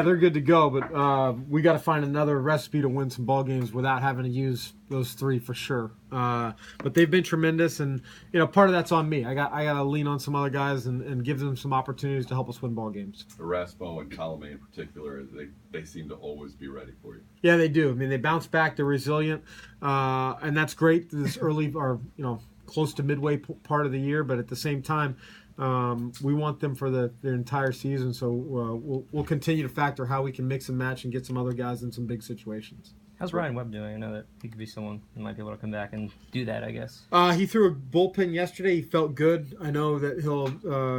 they're good to go, but we got to find another recipe to win some ball games without having to use those three for sure. But they've been tremendous, and part of that's on me. I got to lean on some other guys and give them some opportunities to help us win ball games. Erasmo and Colome in particular, they seem to always be ready for you. Yeah, they do. I mean, they bounce back. They're resilient, and that's great. This early, or close to midway part of the year, but at the same time. We want them for the entire season, so we'll continue to factor how we can mix and match and get some other guys in some big situations. How's Ryan Webb doing? I know that he could be someone who might be able to come back and do that, I guess. He threw a bullpen yesterday. He felt good. I know that he'll,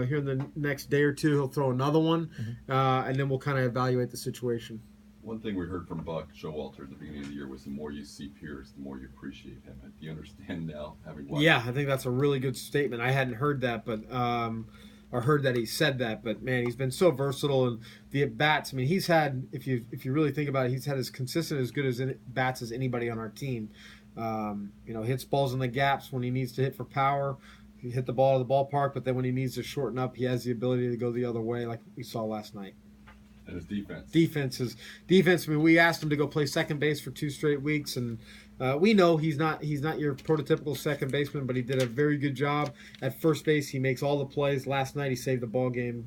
here in the next day or two, he'll throw another one, and then we'll kind of evaluate the situation. One thing we heard from Buck Showalter at the beginning of the year was the more you see Pierce, the more you appreciate him. Do you understand now, having watched? Yeah, I think that's a really good statement. I hadn't heard that, but or heard that he said that. But man, he's been so versatile, and the at bats. I mean, he's had, if you really think about it, he's had as consistent, as good as bats as anybody on our team. Hits balls in the gaps when he needs to hit for power. He hit the ball to the ballpark, but then when he needs to shorten up, he has the ability to go the other way, like we saw last night. And his defense. Defense. I mean, we asked him to go play second base for 2 straight weeks, and we know he's not your prototypical second baseman, but he did a very good job at first base. He makes all the plays. Last night he saved the ball game,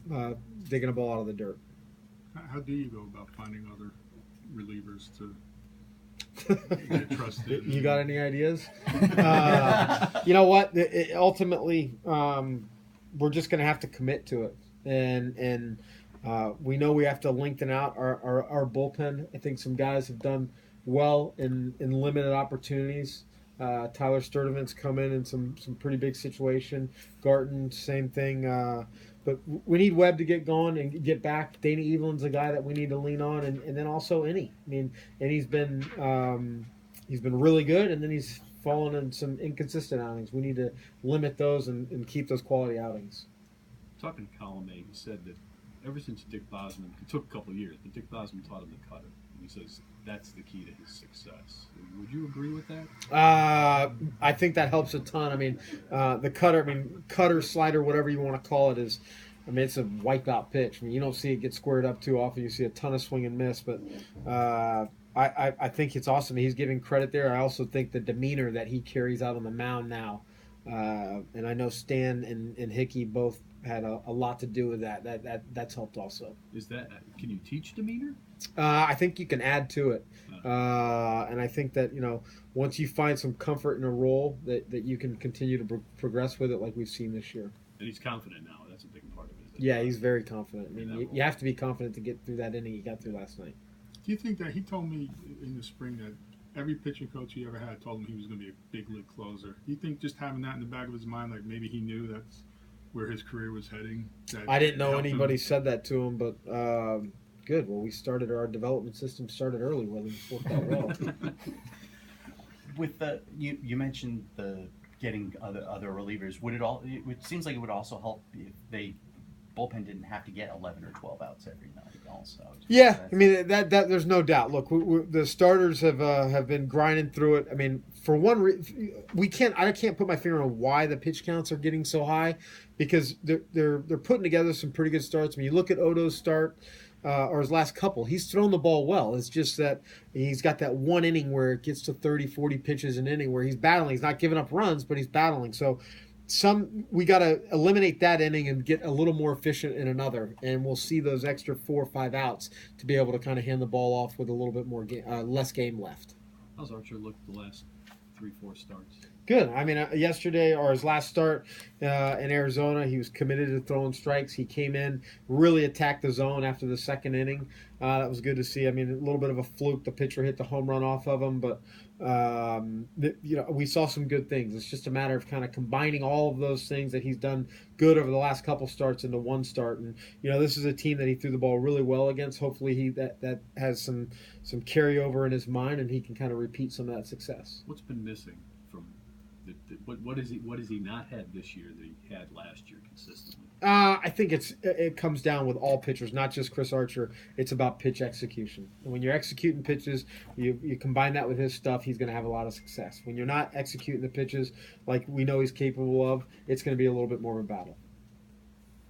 digging a ball out of the dirt. How do you go about finding other relievers to get trusted? You got any ideas? You know what? Ultimately, we're just going to have to commit to it, and. We know we have to lengthen out our bullpen. I think some guys have done well in limited opportunities. Tyler Sturdivant's come in some pretty big situation. Garton, same thing. But we need Webb to get going and get back. Danny Evelyn's a guy that we need to lean on, and then also Innie. I mean, and he's been really good, and then he's fallen in some inconsistent outings. We need to limit those and keep those quality outings. Talking to Colome, he said that ever since Dick Bosman, it took a couple of years, but Dick Bosman taught him to cut it. He says that's the key to his success. Would you agree with that? I think that helps a ton. I mean, the cutter, slider, whatever you want to call it, is, I mean, it's a wipeout pitch. I mean, you don't see it get squared up too often. You see a ton of swing and miss, but I think it's awesome. He's giving credit there. I also think the demeanor that he carries out on the mound now, and I know Stan and Hickey both had a lot to do with that's helped also. Can you teach demeanor? I think you can add to it, and I think that once you find some comfort in a role that you can continue to progress with it, like we've seen this year. And he's confident now. That's a big part of it. Yeah, he's very confident. I mean, you have to be confident to get through that inning he got through last night. Do you think that he told me in the spring that every pitching coach he ever had told him he was going to be a big league closer? Do you think just having that in the back of his mind, like maybe he knew that's where his career was heading? I didn't know anybody said that to him, but good. Well, our development system started early with him. Worked out well. With you mentioned the getting other relievers. It seems like it would also help if bullpen didn't have to get 11 or 12 outs every night. Also, yeah, I mean that there's no doubt. Look, the starters have been grinding through it. I mean, for one, I can't put my finger on why the pitch counts are getting so high, because they're putting together some pretty good starts. I mean, you look at Odo's start. Or his last couple, he's thrown the ball well. It's just that he's got that one inning where it gets to 30, 40 pitches an inning where he's battling. He's not giving up runs, but he's battling. So we got to eliminate that inning and get a little more efficient in another, and we'll see those extra 4 or 5 outs to be able to kind of hand the ball off with a little bit more less game left. How's Archer looked the last 3-4 starts? Good. I mean, yesterday, or his last start in Arizona, he was committed to throwing strikes. He came in, really attacked the zone after the second inning. That was good to see. I mean, a little bit of a fluke. The pitcher hit the home run off of him, but we saw some good things. It's just a matter of kind of combining all of those things that he's done good over the last couple starts into one start. And this is a team that he threw the ball really well against. Hopefully, that has some carryover in his mind, and he can kind of repeat some of that success. What's been missing from? What has he not had this year that he had last year consistently? I think it comes down with all pitchers, not just Chris Archer. It's about pitch execution. And when you're executing pitches, you combine that with his stuff, he's going to have a lot of success. When you're not executing the pitches like we know he's capable of, it's going to be a little bit more of a battle.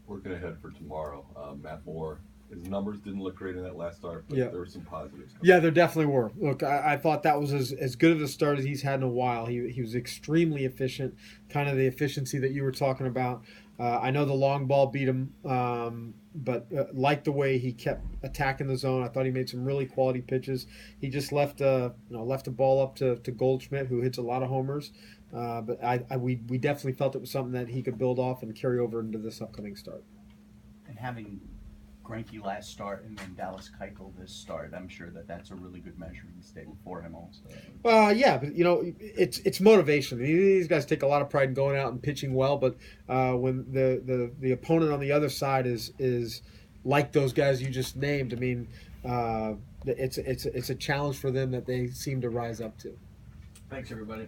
Working ahead for tomorrow, Matt Moore His numbers didn't look great in that last start, but Yeah. there were some positives. Yeah, there definitely were. Look, I thought that was as good of a start as he's had in a while. He was extremely efficient, kind of the efficiency that you were talking about. I know the long ball beat him, but liked the way he kept attacking the zone. I thought he made some really quality pitches. He just left left a ball up to Goldschmidt, who hits a lot of homers. But we definitely felt it was something that he could build off and carry over into this upcoming start. And having Greinke last start and then Dallas Keuchel this start, I'm sure that's a really good measuring stick for him also. Yeah, but it's motivation. These guys take a lot of pride in going out and pitching well, but when the opponent on the other side is like those guys you just named, I mean, it's a challenge for them that they seem to rise up to. Thanks, everybody.